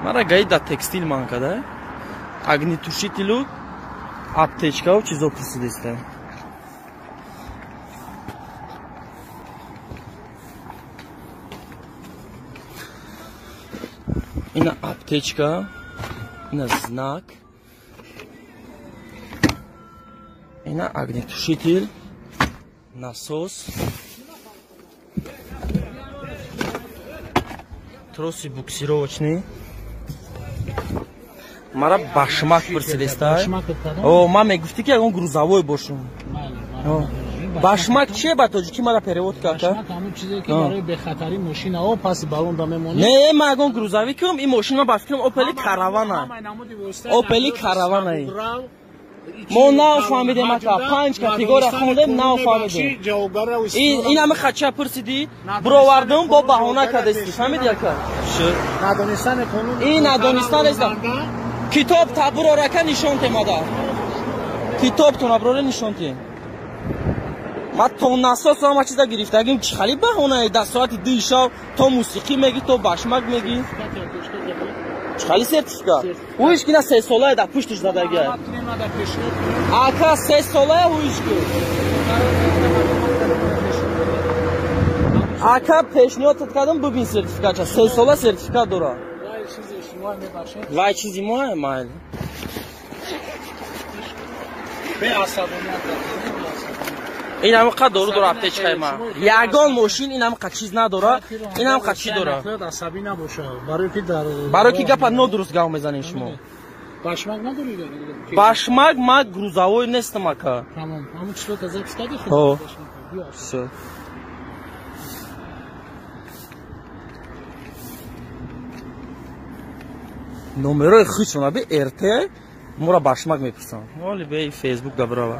Мара гаида текстил манкада. Огнетушителю, аптечка, чизо присидесте. Ина аптечка, ина знак. Ина огнетушитель, насос. Тросы буксировочные. Мара башмак присидесте. О, маме, гуфти ки он грузовой бошум. Башмак че ба тоҷики мара перевод карда? Башмак ҳамон чизе ки барои бехатари мошина о паси балон да мемонад. Не, магон грузовик кум ин мошина ба фикрам Opel Caravana. Opel Caravana. Мо нав фаҳмидем ака 5 категория хондем нав фаҳмидем. Ин ҳама хача пурсиди, бировардам бо баҳона кардасти. Фаҳмиди ака? Надонистани қонун. Ин надонистан аст. Китоб табурорака нишон темада. Китоб то наброре нишон тем. Ма то насос ҳама чиза гирифтагим чи хали баҳона да соати 2 шав то мусиқӣ меги то башмак меги. Чи хали сертификат? Уиш ки на 3 сола да пуштиш задага. Ака 3 сола уиш ки. Ака пешниҳод кардам бубин сертификатча 3 сола сертификат дора. Вай чизи моа майл. ин ҳам қад дору дора аптечкаи ма. Ягон мошин ин ҳам қад чиз надора. Ин ҳам қад чи дора. Асабӣ набоша. Барои ки гапа нодуруст гап мезанем шумо. Башмак надорӣ? Башмак ма грузовой нестам ака. Тамом. Ҳамон число таза пистади худ. Хо. Всё. Номерои худшон аби РТ мора башмак мепурсам. Оли бе Facebook габрава.